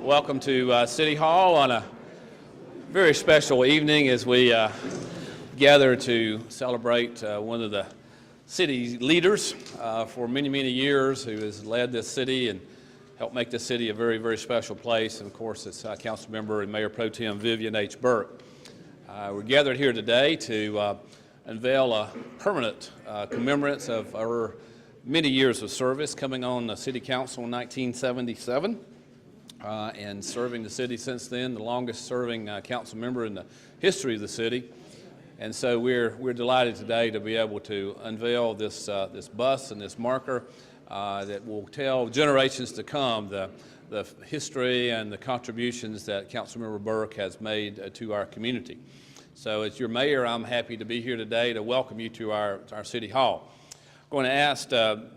Welcome to City Hall on a very special evening as we gather to celebrate one of the city leaders for many, many years who has led this city and helped make this city a very, very special place. And of course, it's Council Member and Mayor Pro Tem Vivian H. Burke. We're gathered here today to unveil a permanent commemorance of her many years of service, coming on the City Council in 1977 and serving the city since then, the longest serving council member in the history of the city. And so we're delighted today to be able to unveil this bust and this marker that will tell generations to come the history and the contributions that Councilmember Burke has made to our community. So as your mayor, I'm happy to be here today to welcome you to our City Hall. I'm going to ask the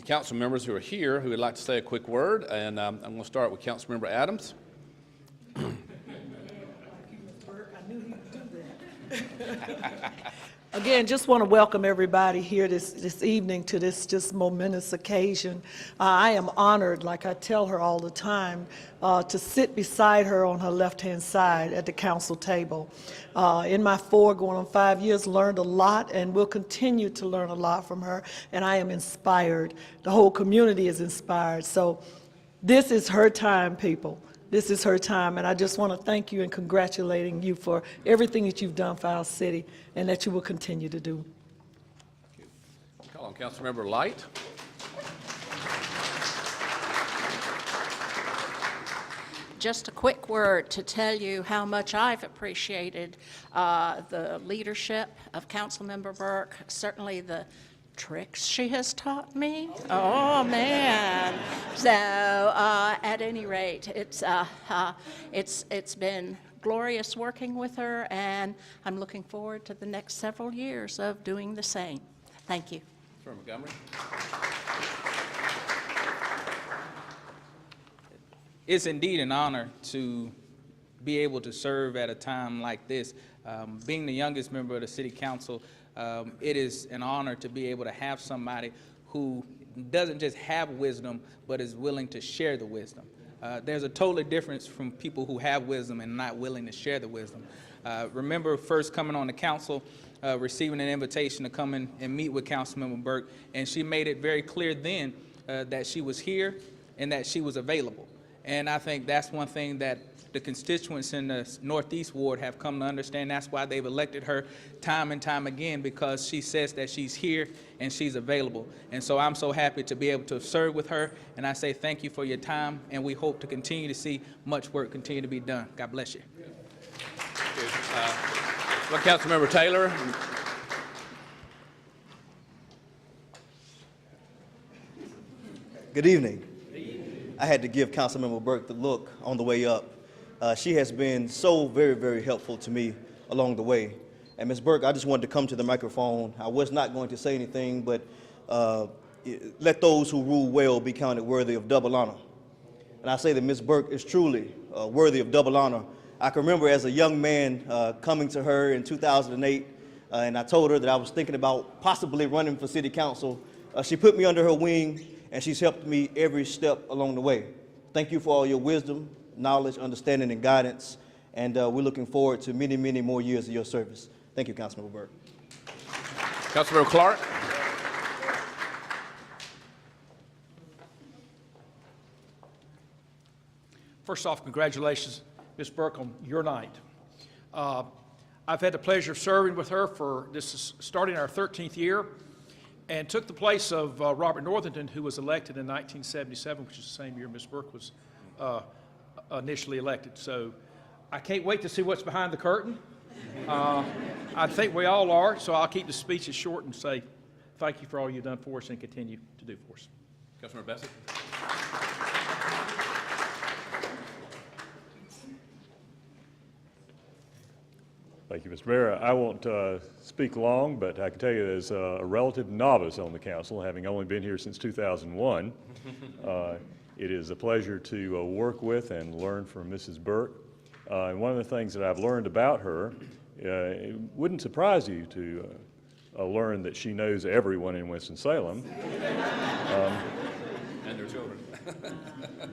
council members who are here who would like to say a quick word, and I'm going to start with Councilmember Adams. I knew he would do that. Again, just want to welcome everybody here this evening to this just momentous occasion. I am honored, like I tell her all the time, to sit beside her on her left-hand side at the council table. In my 4 going on 5 years, learned a lot and will continue to learn a lot from her, and I am inspired. The whole community is inspired. So this is her time, people. This is her time, and I just want to thank you and congratulating you for everything that you've done for our city and that you will continue to do. Thank you. Call on Councilmember Leight. Just a quick word to tell you how much I've appreciated the leadership of Councilmember Burke, certainly the tricks she has taught me. Oh man! So at any rate, it's been glorious working with her, and I'm looking forward to the next several years of doing the same. Thank you. From Montgomery. It's indeed an honor to be able to serve at a time like this. Being the youngest member of the City Council, it is an honor to be able to have somebody who doesn't just have wisdom, but is willing to share the wisdom. There's a totally difference from people who have wisdom and not willing to share the wisdom. Remember first coming on the council, receiving an invitation to come in and meet with Councilmember Burke, and she made it very clear then that she was here and that she was available. And I think that's one thing that the constituents in the Northeast Ward have come to understand. That's why they've elected her time and time again, because she says that she's here and she's available. And so I'm so happy to be able to serve with her, and I say thank you for your time, and we hope to continue to see much work continue to be done. God bless you. Well, Councilmember Taylor. Good evening. I had to give Councilmember Burke the look on the way up. She has been so very, very helpful to me along the way. And Ms. Burke, I just wanted to come to the microphone. I was not going to say anything, but let those who rule well be counted worthy of double honor. And I say that Ms. Burke is truly worthy of double honor. I can remember as a young man coming to her in 2008, and I told her that I was thinking about possibly running for city council. She put me under her wing, and she's helped me every step along the way. Thank you for all your wisdom, knowledge, understanding, and guidance, and we're looking forward to many, many more years of your service. Thank you, Councilmember Burke. Councilmember Clark. First off, congratulations, Ms. Burke, on your night. I've had the pleasure of serving with her for this is starting our 13th year, and took the place of Robert Northington, who was elected in 1977, which is the same year Ms. Burke was initially elected. So I can't wait to see what's behind the curtain. I think we all are, so I'll keep the speeches short and say thank you for all you've done for us and continue to do for us. Councilmember Besse. Thank you, Mr. Mayor. I won't speak long, but I can tell you as a relative novice on the council, having only been here since 2001, it is a pleasure to work with and learn from Mrs. Burke. And one of the things that I've learned about her, it wouldn't surprise you to learn that she knows everyone in Winston-Salem. And their children.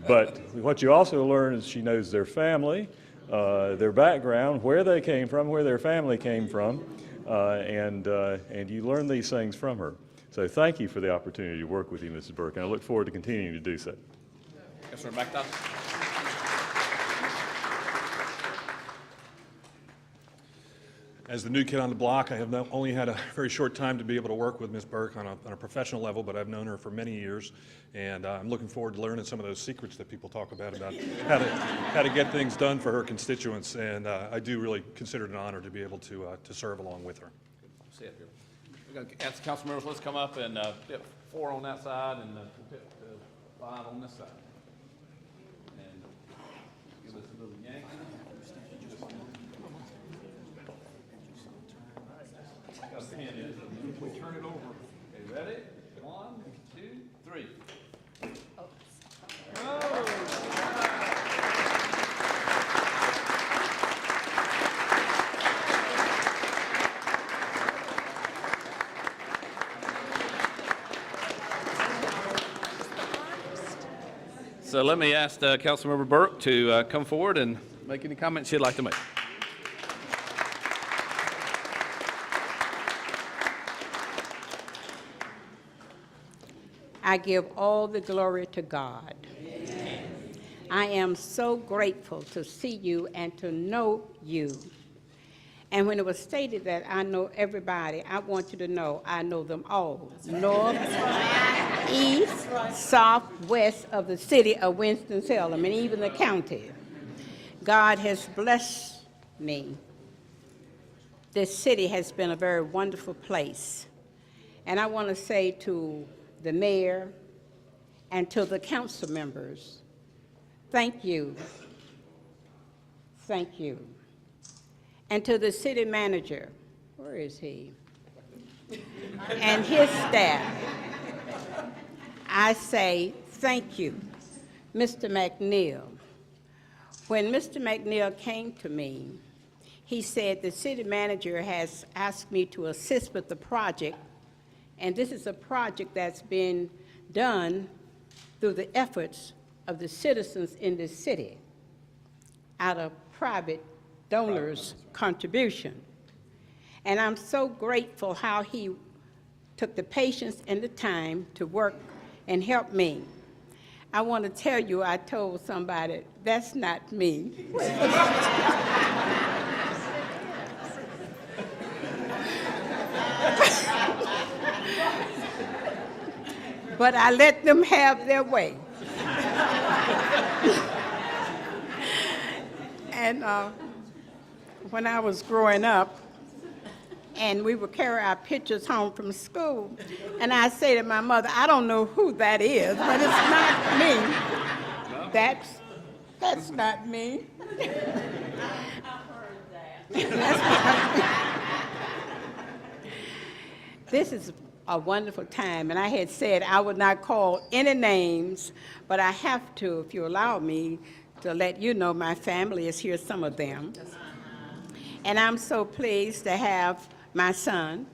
But what you also learn is she knows their family, their background, where they came from, where their family came from, and you learn these things from her. So thank you for the opportunity to work with you, Mrs. Burke, and I look forward to continuing to do so. Councilor Macintosh. As the new kid on the block, I have only had a very short time to be able to work with Ms. Burke on a professional level, but I've known her for many years, and I'm looking forward to learning some of those secrets that people talk about how to get things done for her constituents, and I do really consider it an honor to be able to serve along with her. See it here. We're going to ask the council members, let's come up and get 4 on that side and get 5 on this side. And give us a little yank. Got a pen in. We turn it over. Okay, ready? 1, 2, 3. So let me ask Councilmember Burke to come forward and make any comments she'd like to make. I give all the glory to God. I am so grateful to see you and to know you. And when it was stated that I know everybody, I want you to know I know them all. North, east, south, west of the city of Winston-Salem, and even the county. God has blessed me. This city has been a very wonderful place. And I want to say to the mayor and to the council members, thank you. Thank you. And to the city manager, where is he? And his staff, I say thank you. Mr. McNeil, when Mr. McNeil came to me, he said the city manager has asked me to assist with the project, and this is a project that's been done through the efforts of the citizens in this city out of private donors' contribution. And I'm so grateful how he took the patience and the time to work and help me. I want to tell you, I told somebody, that's not me. But I let them have their way. And when I was growing up, and we would carry our pictures home from school, and I say to my mother, I don't know who that is, but it's not me. That's not me. This is a wonderful time, and I had said I would not call any names, but I have to, if you allow me, to let you know my family is here, some of them. And I'm so pleased to have my son,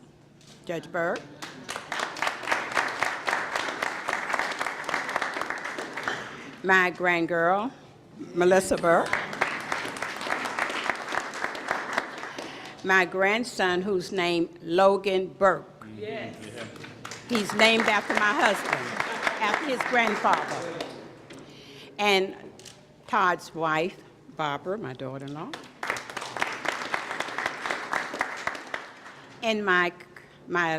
Judge Burke, my grandgirl, Melissa Burke, my grandson, who's named Logan Burke. Yes. He's named after my husband, after his grandfather. And Todd's wife, Barbara, my daughter-in-law. And my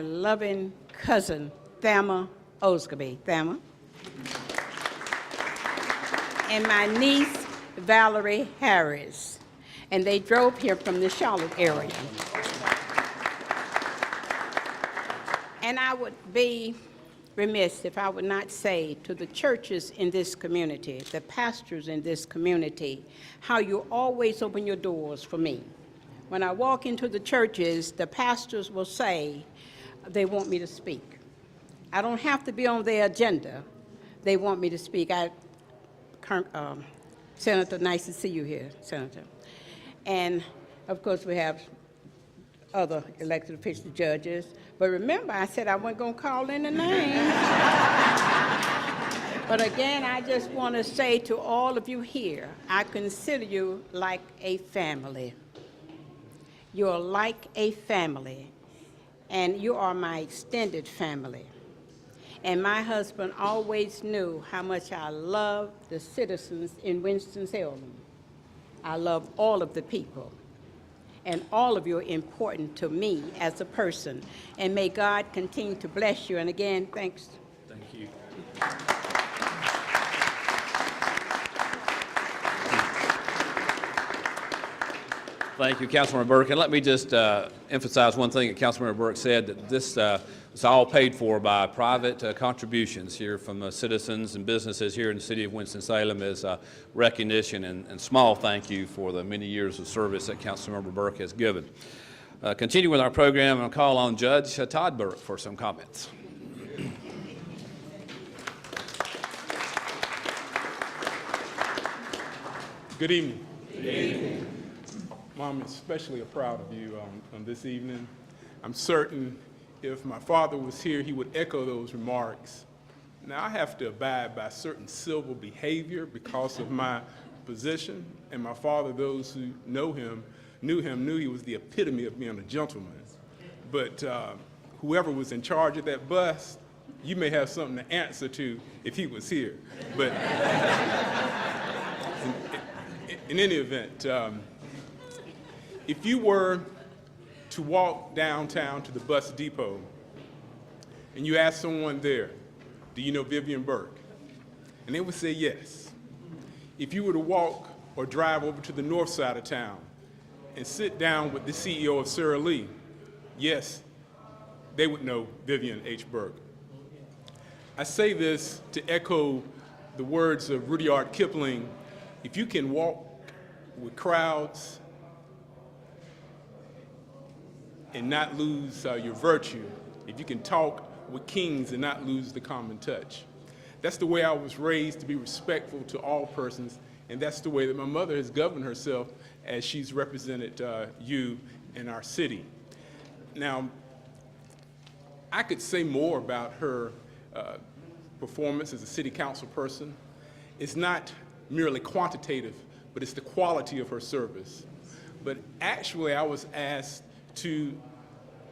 loving cousin, Thelma Osgoby. Thelma. And my niece, Valerie Harris. And they drove here from the Charlotte area. And I would be remiss if I would not say to the churches in this community, the pastors in this community, how you always open your doors for me. When I walk into the churches, the pastors will say they want me to speak. I don't have to be on their agenda. They want me to speak. Senator, nice to see you here, Senator. And, of course, we have other elected official judges. But remember, I said I wasn't going to call in the names. But again, I just want to say to all of you here, I consider you like a family. You're like a family, and you are my extended family. And my husband always knew how much I love the citizens in Winston-Salem. I love all of the people. And all of you are important to me as a person. And may God continue to bless you. And again, thanks. Thank you. Thank you, Councilmember Burke. And let me just emphasize one thing that Councilmember Burke said, that this was all paid for by private contributions here from citizens and businesses here in the city of Winston-Salem as a recognition and small thank you for the many years of service that Councilmember Burke has given. Continuing with our program, I'll call on Judge Todd Burke for some comments. Good evening. Good evening. Mom, especially proud of you on this evening. I'm certain if my father was here, he would echo those remarks. Now, I have to abide by certain civil behavior because of my position, and my father, those who knew he was the epitome of being a gentleman. But whoever was in charge of that bus, you may have something to answer to if he was here. But in any event, if you were to walk downtown to the bus depot and you ask someone there, do you know Vivian Burke? And they would say yes. If you were to walk or drive over to the north side of town and sit down with the CEO of Sara Lee, yes, they would know Vivian H. Burke. I say this to echo the words of Rudyard Kipling: if you can walk with crowds and not lose your virtue, if you can talk with kings and not lose the common touch. That's the way I was raised, to be respectful to all persons, and that's the way that my mother has governed herself as she's represented you in our city. Now, I could say more about her performance as a city council person. It's not merely quantitative, but it's the quality of her service. But actually, I was asked to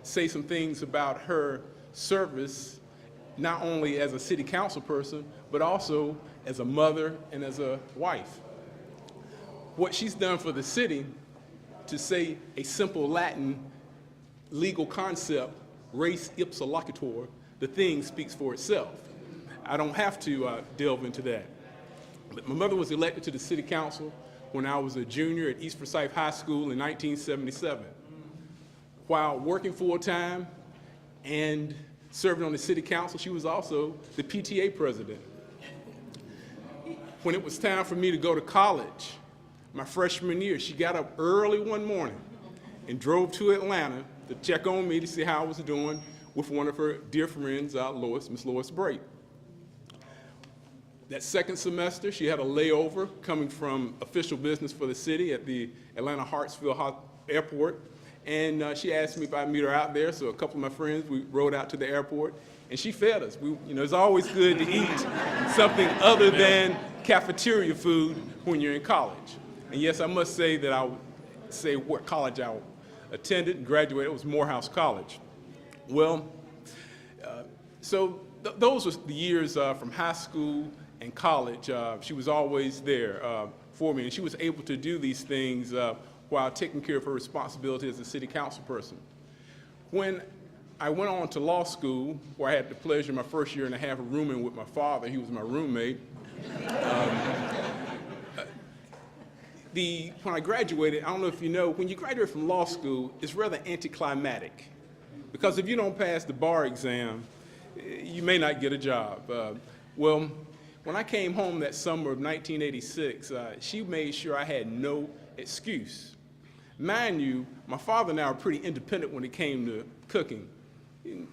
say some things about her service, not only as a city council person, but also as a mother and as a wife. What she's done for the city, to say a simple Latin legal concept, res ipsa loquitur, the thing speaks for itself. I don't have to delve into that. But my mother was elected to the city council when I was a junior at East Forsyth High School in 1977. While working full-time and serving on the city council, she was also the PTA president. When it was time for me to go to college, my freshman year, she got up early one morning and drove to Atlanta to check on me to see how I was doing with one of her dear friends, Miss Lois Brait. That second semester, she had a layover coming from official business for the city at the Atlanta Hartsfield Airport. And she asked me if I'd meet her out there, so a couple of my friends, we rode out to the airport, and she fed us. It's always good to eat something other than cafeteria food when you're in college. And yes, I must say that I would say what college I attended and graduated. It was Morehouse College. Well, those were the years from high school and college. She was always there for me, and she was able to do these things while taking care of her responsibility as a city council person. When I went on to law school, where I had the pleasure my first year and a half of rooming with my father, he was my roommate. When I graduated, I don't know if you know, when you graduate from law school, it's rather anticlimactic. Because if you don't pass the bar exam, you may not get a job. Well, when I came home that summer of 1986, she made sure I had no excuse. Mind you, my father and I are pretty independent when it came to cooking.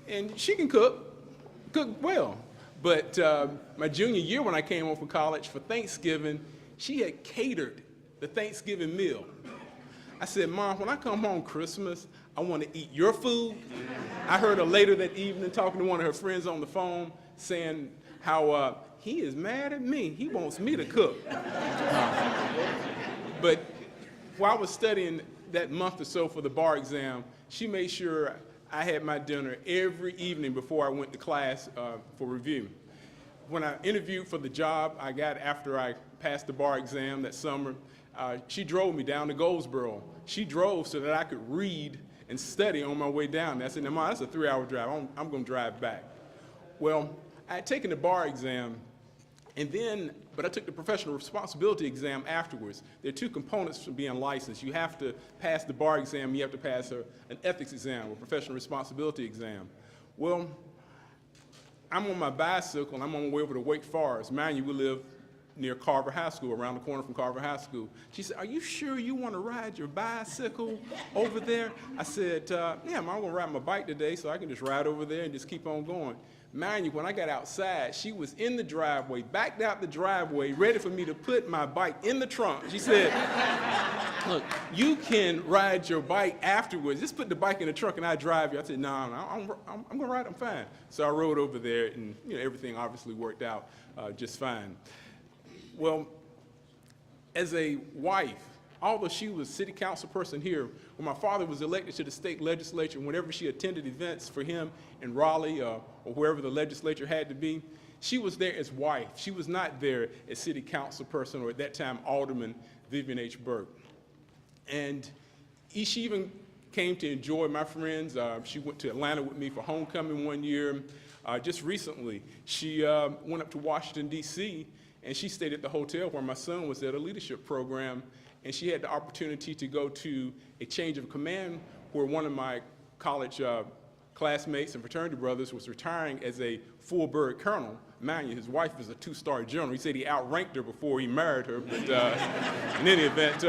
And she can cook well. But my junior year when I came home from college for Thanksgiving, she had catered the Thanksgiving meal. I said, Mom, when I come home Christmas, I want to eat your food. I heard her later that evening talking to one of her friends on the phone saying how he is mad at me. He wants me to cook. But while I was studying that month or so for the bar exam, she made sure I had my dinner every evening before I went to class for review. When I interviewed for the job I got after I passed the bar exam that summer, she drove me down to Goldsboro. She drove so that I could read and study on my way down there. I said, now, Mom, that's a 3-hour drive. I'm going to drive back. Well, I had taken the bar exam, but I took the professional responsibility exam afterwards. There are 2 components from being licensed. You have to pass the bar exam, you have to pass an ethics exam, or professional responsibility exam. Well, I'm on my bicycle, and I'm on my way over to Wake Forest. Mind you, we live near Carver High School, around the corner from Carver High School. She said, are you sure you want to ride your bicycle over there? I said, yeah, I'm going to ride my bike today, so I can just ride over there and just keep on going. Mind you, when I got outside, she was in the driveway, backed out the driveway, ready for me to put my bike in the trunk. She said, look, you can ride your bike afterwards. Just put the bike in the trunk and I drive you. I said, no, I'm going to ride, I'm fine. So I rode over there, and everything obviously worked out just fine. Well, as a wife, although she was city council person here, when my father was elected to the state legislature, whenever she attended events for him in Raleigh or wherever the legislature had to be, she was there as wife. She was not there as city council person, or at that time, Alderman Vivian H. Burke. And she even came to enjoy my friends. She went to Atlanta with me for homecoming one year. Just recently, she went up to Washington, D.C., and she stayed at the hotel where my son was at a leadership program, and she had the opportunity to go to a change of command where one of my college classmates and fraternity brothers was retiring as a full bird colonel. Mind you, his wife is a 2-star general. He said he outranked her before he married her, but in any event,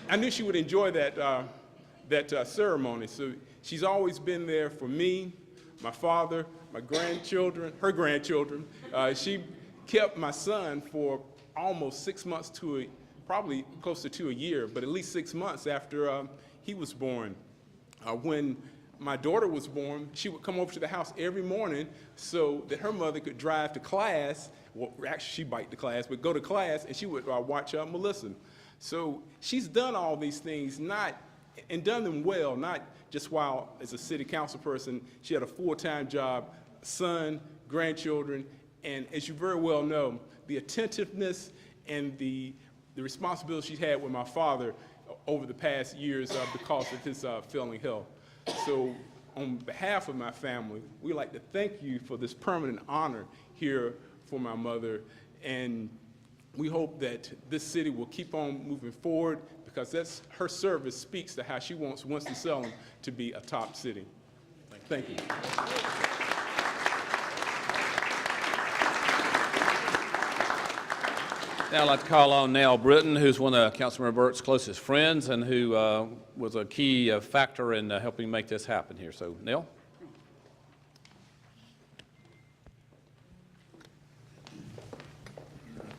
I knew she would enjoy that ceremony. So she's always been there for me, my father, my grandchildren, her grandchildren. She kept my son for almost 6 months to probably closer to a year, but at least 6 months after he was born. When my daughter was born, she would come over to the house every morning so that her mother could drive to class. Well, actually, she biked to class, but go to class, and she would watch Melissa. So she's done all these things, and done them well, not just while as a city council person. She had a full-time job, son, grandchildren, and as you very well know, the attentiveness and the responsibility she's had with my father over the past years because of his failing health. So on behalf of my family, we'd like to thank you for this permanent honor here for my mother, and we hope that this city will keep on moving forward, because her service speaks to how she wants Winston-Salem to be a top city. Thank you. Now I'd like to call on Nell Britton, who's one of Councilmember Burke's closest friends and who was a key factor in helping make this happen here. So, Nell?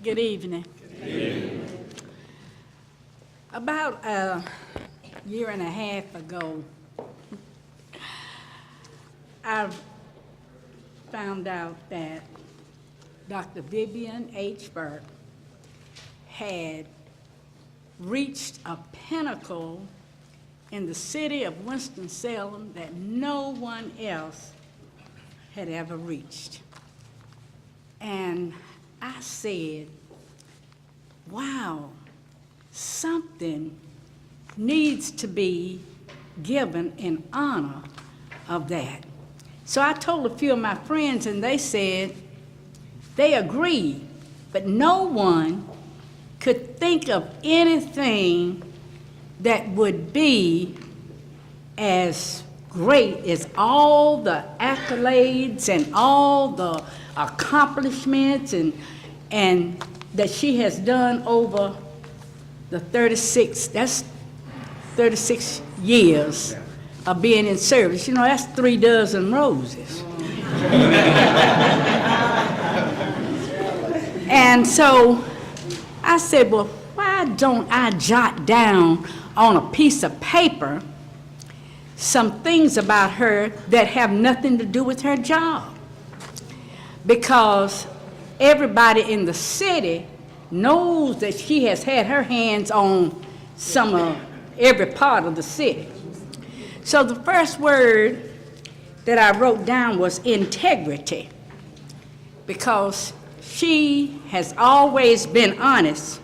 Good evening. Good evening. About a year and a half ago, I found out that Dr. Vivian H. Burke had reached a pinnacle in the city of Winston-Salem that no one else had ever reached. And I said, wow, something needs to be given in honor of that. So I told a few of my friends, and they said they agreed, but no one could think of anything that would be as great as all the accolades and all the accomplishments and that she has done over the 36 years of being in service. You know, that's 3 dozen roses. And so I said, well, why don't I jot down on a piece of paper some things about her that have nothing to do with her job? Because everybody in the city knows that she has had her hands on some of every part of the city. So the first word that I wrote down was integrity, because she has always been honest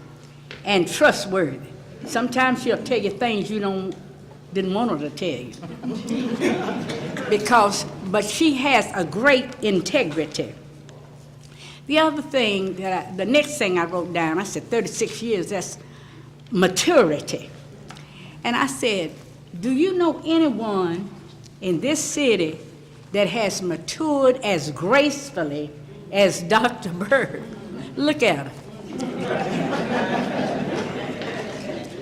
and trustworthy. Sometimes she'll tell you things you didn't want her to tell you. But she has a great integrity. The other thing, the next thing I wrote down, I said 36 years, that's maturity. And I said, do you know anyone in this city that has matured as gracefully as Dr. Burke? Look at her.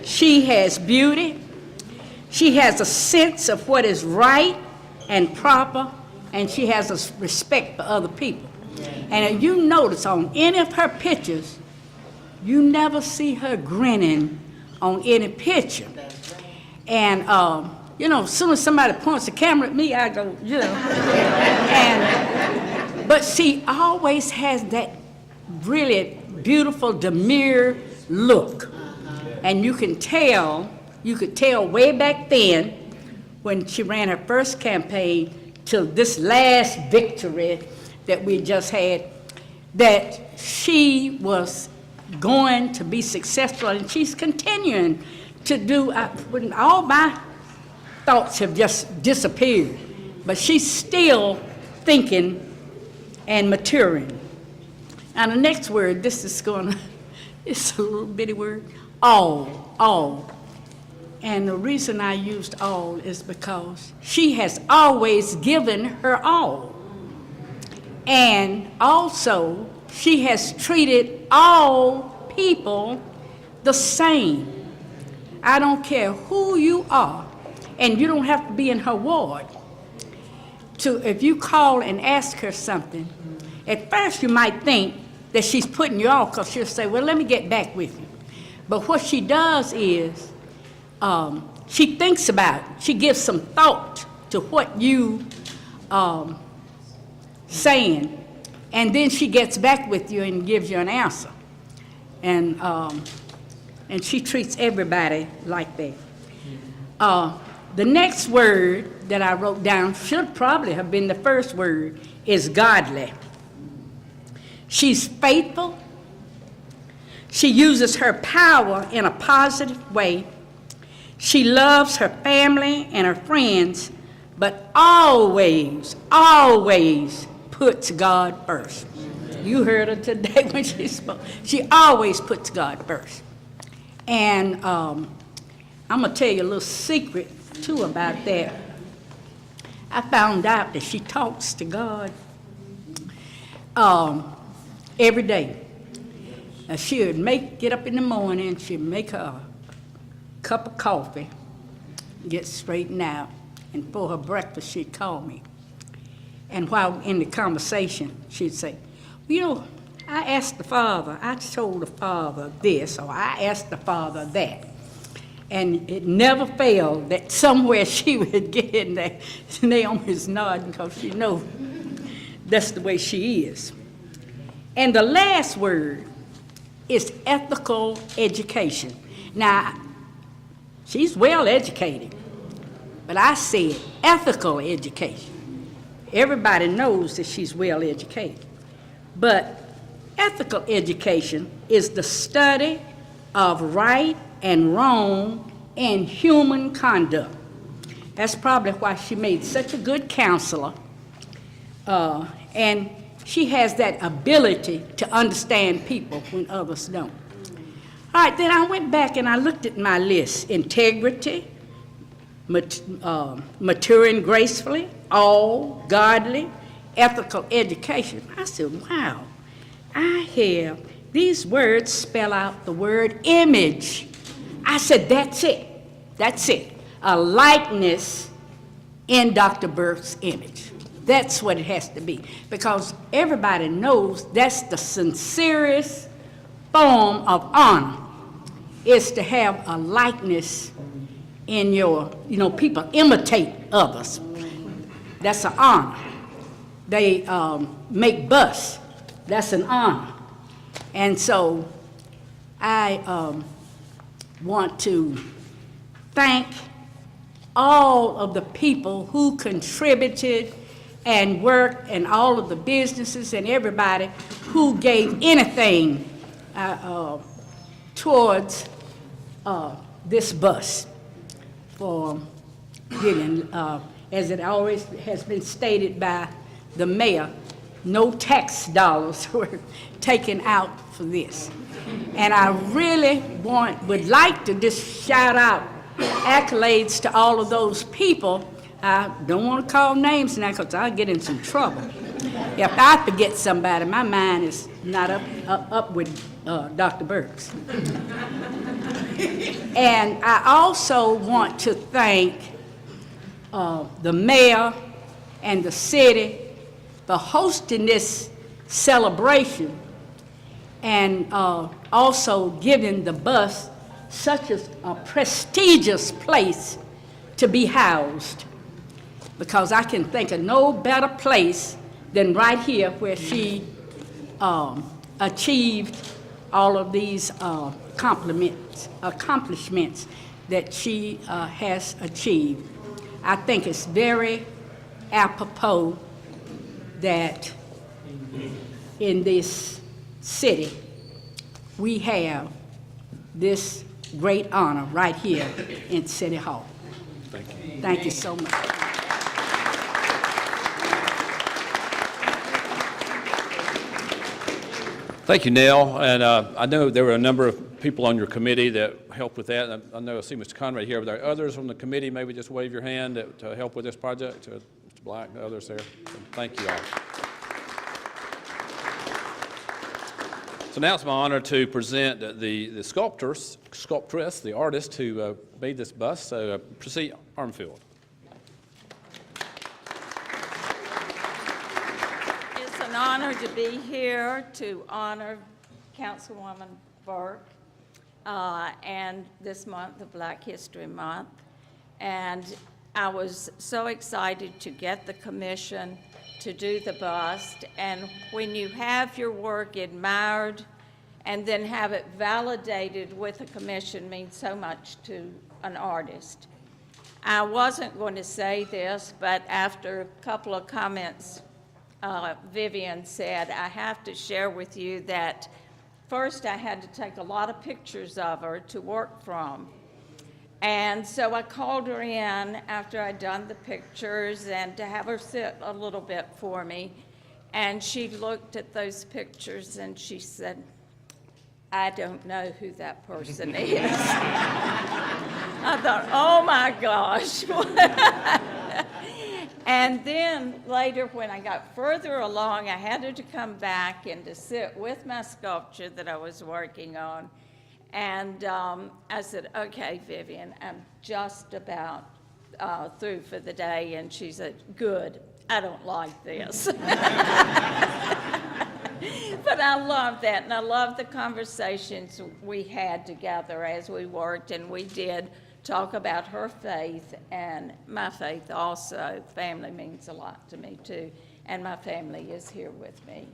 She has beauty. She has a sense of what is right and proper, and she has a respect for other people. And if you notice on any of her pictures, you never see her grinning on any picture. And, as soon as somebody points the camera at me, I go, but she always has that really beautiful, demure look. And you could tell way back then when she ran her first campaign till this last victory that we just had, that she was going to be successful, and she's continuing to do, when all my thoughts have just disappeared, but she's still thinking and maturing. And the next word, it's a little bitty word, all. And the reason I used all is because she has always given her all. And also, she has treated all people the same. I don't care who you are, and you don't have to be in her ward. If you call and ask her something, at first you might think that she's putting you off, because she'll say, well, let me get back with you. But what she does is, she thinks about it. She gives some thought to what you saying, and then she gets back with you and gives you an answer. And she treats everybody like that. The next word that I wrote down should probably have been the first word, is godly. She's faithful. She uses her power in a positive way. She loves her family and her friends, but always puts God first. You heard her today when she spoke. She always puts God first. And I'm going to tell you a little secret, too, about that. I found out that she talks to God every day. She would get up in the morning, she'd make her a cup of coffee, get straightened out, and for her breakfast, she'd call me. And while in the conversation, she'd say, I asked the Father, I told the Father this, or I asked the Father that. And it never failed that somewhere she would get in there. Naomi's nodding because she knows that's the way she is. And the last word is ethical education. Now, she's well educated, but I said ethical education. Everybody knows that she's well educated. But ethical education is the study of right and wrong in human conduct. That's probably why she made such a good counselor. And she has that ability to understand people when others don't. All right, then I went back and I looked at my list. Integrity, maturing gracefully, all, godly, ethical education. I said, wow, these words spell out the word image. I said, that's it. A likeness in Dr. Burke's image. That's what it has to be, because everybody knows that's the sincerest form of honor, is to have a likeness in your, people imitate others. That's an honor. They make Besse That's an honor. And so I want to thank all of the people who contributed and worked, and all of the businesses and everybody who gave anything towards this bus for getting, as it always has been stated by the mayor, no tax dollars were taken out for this. And I really would like to just shout out accolades to all of those people. I don't want to call names now because I'll get in some trouble. If I forget somebody, my mind is not up with Dr. Burke's. And I also want to thank the mayor and the city for hosting this celebration, and also giving the bus such a prestigious place to be housed. Because I can think of no better place than right here where she achieved all of these accomplishments that she has achieved. I think it's very apropos that in this city we have this great honor right here in City Hall. Thank you. Thank you so much. Thank you, Nell. And I know there were a number of people on your committee that helped with that. I know I see Mr. Conrad here. Are there others from the committee? Maybe just wave your hand to help with this project. Mr. Black, the others there. So thank you all. So now it's my honor to present the sculptress, the artist who made this bust. So Prissy Armfield. It's an honor to be here to honor Councilwoman Burke and this month of Black History Month. And I was so excited to get the commission to do the bust. And when you have your work admired and then have it validated with a commission means so much to an artist. I wasn't going to say this, but after a couple of comments Vivian said, I have to share with you that first I had to take a lot of pictures of her to work from. And so I called her in after I'd done the pictures and to have her sit a little bit for me. And she looked at those pictures and she said, I don't know who that person is. I thought, oh my gosh. And then later when I got further along, I had her to come back and to sit with my sculpture that I was working on. And I said, okay, Vivian, I'm just about through for the day. And she said, good, I don't like this. But I love that, and I love the conversations we had together as we worked, and we did talk about her faith and my faith also. Family means a lot to me, too, and my family is here with me.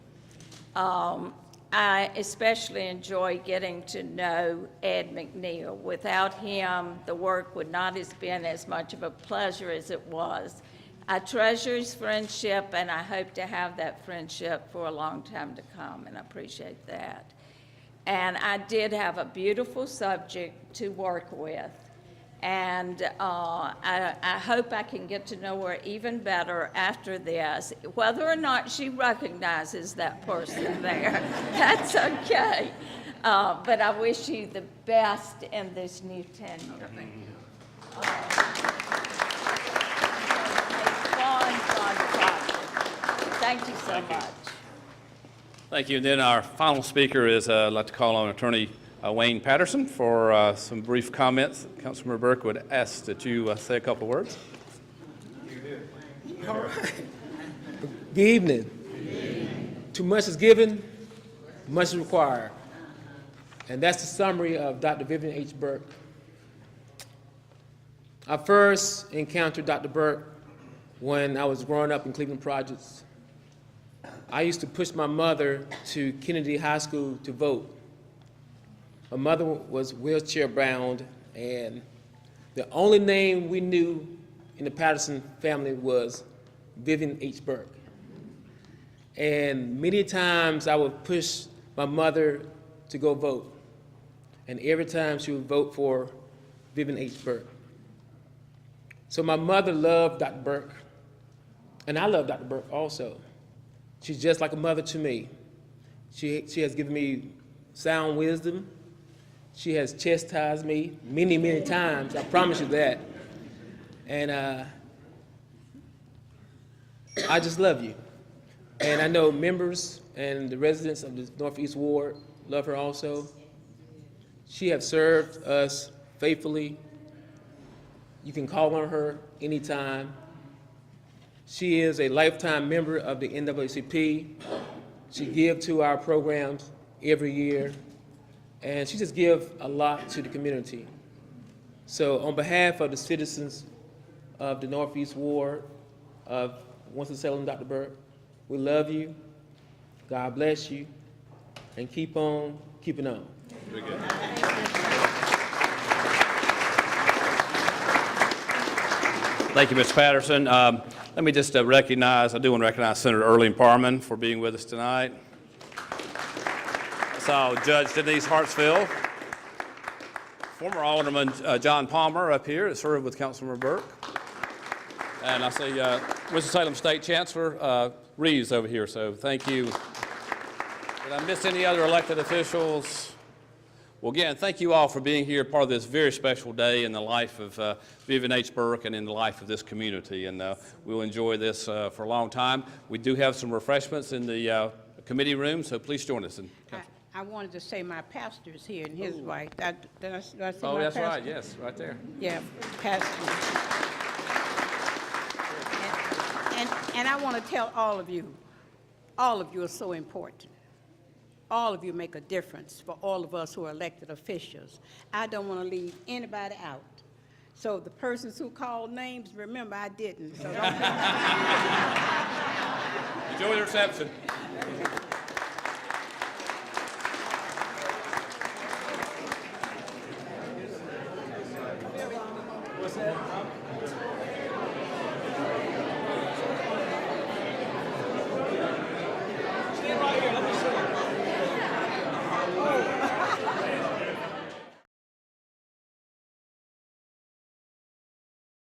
I especially enjoy getting to know Ed McNeil. Without him, the work would not have been as much of a pleasure as it was. I treasure his friendship, and I hope to have that friendship for a long time to come, and I appreciate that. And I did have a beautiful subject to work with, and I hope I can get to know her even better after this. Whether or not she recognizes that person there, that's okay. But I wish you the best in this new tenure. Thank you so much. Thank you. And then our final speaker is, I'd like to call on Attorney Wayne Patterson for some brief comments. Councilmember Burke would ask that you say a couple words. All right. Good evening. Too much is given, much is required. And that's the summary of Dr. Vivian H. Burke. I first encountered Dr. Burke when I was growing up in Cleveland Projects. I used to push my mother to Kennedy High School to vote. My mother was wheelchair bound, and the only name we knew in the Patterson family was Vivian H. Burke. And many times I would push my mother to go vote. And every time she would vote for Vivian H. Burke. So my mother loved Dr. Burke, and I love Dr. Burke also. She's just like a mother to me. She has given me sound wisdom. She has chastised me many, many times, I promise you that. And I just love you. And I know members and the residents of the Northeast Ward love her also. She has served us faithfully. You can call on her anytime. She is a lifetime member of the NAACP. She gives to our programs every year, and she just gives a lot to the community. So on behalf of the citizens of the Northeast Ward of Winston-Salem, Dr. Burke, we love you, God bless you, and keep on keeping on. Very good. Thank you, Mr. Patterson. Let me just I do want to recognize Senator Earlene Parman for being with us tonight. I saw Judge Denise Hartsfield, former Alderman John Palmer up here that served with Councilmember Burke. And I see Winston-Salem State Chancellor Reeves over here, so thank you. Did I miss any other elected officials? Well, again, thank you all for being here, part of this very special day in the life of Vivian H. Burke and in the life of this community, and we'll enjoy this for a long time. We do have some refreshments in the committee room, so please join us. I wanted to say my pastor's here and his wife. Do I say my Oh, that's pastor? right, yes, right there. Yeah, pastor. And I want to tell all of you are so important. All of you make a difference for all of us who are elected officials. I don't want to leave anybody out. So the persons who called names, remember I didn't. So don't Enjoy the reception.